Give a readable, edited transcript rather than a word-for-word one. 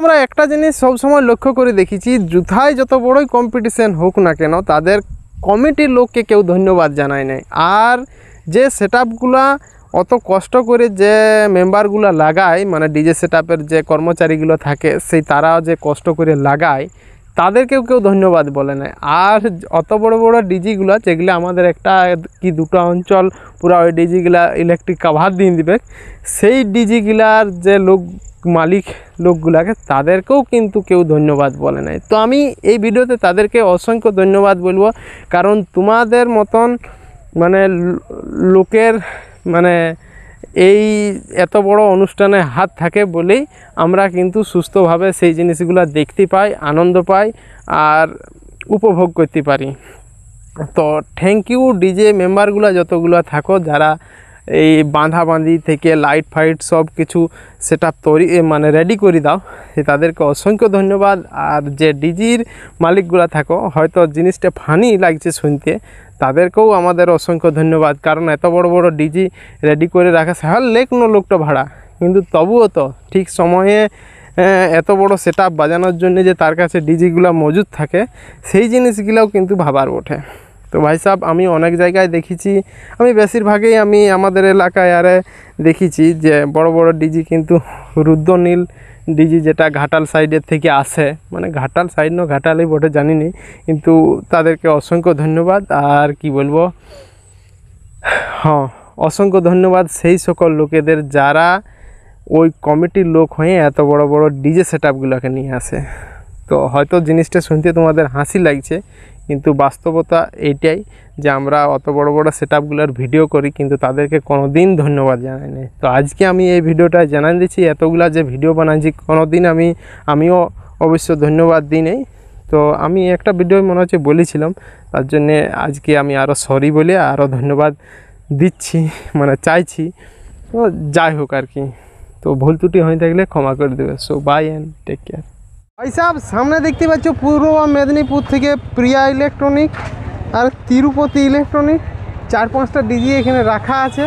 আমরা একটা জিনিস সবসময় লক্ষ্য করে দেখেছি, যুথায় যত বড়ই কম্পিটিশন হোক না কেন তাদের কমিটির লোককে কেউ ধন্যবাদ জানায় নাই। আর যে সেটআপগুলা অত কষ্ট করে যে মেম্বারগুলো লাগায়, মানে ডিজে সেটআপের যে কর্মচারীগুলো থাকে সেই তারা যে কষ্ট করে লাগায় তাদেরকেও কেউ ধন্যবাদ বলে না। আর অত বড় বড় ডিজিগুলো যেগুলো আমাদের একটা কি দুটো অঞ্চল পুরো ওই ডিজিগুলা ইলেকট্রিক কাভার দিয়ে দিবে, সেই ডিজিগুলার যে মালিক লোকগুলাকে তাদেরকেও কিন্তু কেউ ধন্যবাদ বলে নাই। তো আমি এই ভিডিওতে তাদেরকে অসংখ্য ধন্যবাদ বলবো, কারণ তোমাদের মতন মানে লোকের মানে এই এত বড় অনুষ্ঠানে হাত থাকে বলেই আমরা কিন্তু সুস্থভাবে সেই জিনিসগুলো দেখতে পাই, আনন্দ পাই আর উপভোগ করতে পারি। তো থ্যাংক ইউ ডিজে মেম্বারগুলো যতগুলো থাকো, যারা এই বাঁধাবাঁধি থেকে লাইট ফাইট সব কিছু সেটআপ তৈরি মানে রেডি করে দাও, তাদেরকে অসংখ্য ধন্যবাদ। আর যে ডিজির মালিকগুলো থাকো, হয়তো জিনিসটা ফানি লাগছে শুনতে, তাদেরকেও আমাদের অসংখ্য ধন্যবাদ, কারণ এত বড় বড় ডিজি রেডি করে রাখা সাহার লোকটা ভাড়া, কিন্তু তবুও তো ঠিক সময়ে এত বড় সেটআপ বাজানোর জন্য যে তার কাছে ডিজিগুলো মজুদ থাকে, সেই জিনিসগুলোও কিন্তু ভাবার ওঠে। তো ভাই সাহেব, আমি অনেক জায়গায় দেখেছি, আমি বেশিরভাগই আমি আমাদের এলাকায় আরে দেখেছি যে বড় বড় ডিজি কিন্তু রুদ্রনীল ডিজি যেটা ঘাটাল সাইডের থেকে আসে, মানে ঘাটাল সাইড না ঘাটালেই বটে জানিনি, কিন্তু তাদেরকে অসংখ্য ধন্যবাদ। আর কি বলবো, হ্যাঁ অসংখ্য ধন্যবাদ সেই সকল লোকেদের যারা ওই কমিটির লোক হয়ে এত বড় বড় ডিজে সেটআপগুলোকে নিয়ে আসে। তো হয়তো জিনিসটা শুনতে তোমাদের হাসি লাগছে, কিন্তু বাস্তবতা এইটাই যে আমরা অত বড় বড় সেটআপগুলোর ভিডিও করি কিন্তু তাদেরকে কোনো দিন ধন্যবাদ জানাই না। তো আজকে আমি এই ভিডিওটা জানাই দিচ্ছি, এতগুলা যে ভিডিও বানাইছি কোনো দিন আমিও অবশ্য ধন্যবাদ দিই নেই। তো আমি একটা ভিডিও মনে হচ্ছে বলেছিলাম, তার জন্যে আজকে আমি আরও সরি বলে আরও ধন্যবাদ দিচ্ছি, মানে চাইছি। তো যাই হোক আর কি, তো ভুল ত্রুটি হয়ে থাকলে ক্ষমা করে দেবে। So bye and take care. ভাই সাহেব, সামনে দেখতে পাচ্ছ পূর্ব মেদিনীপুর থেকে প্রিয়া ইলেকট্রনিক আর তিরুপতি ইলেকট্রনিক, 4-5টা ডিজি এখানে রাখা আছে।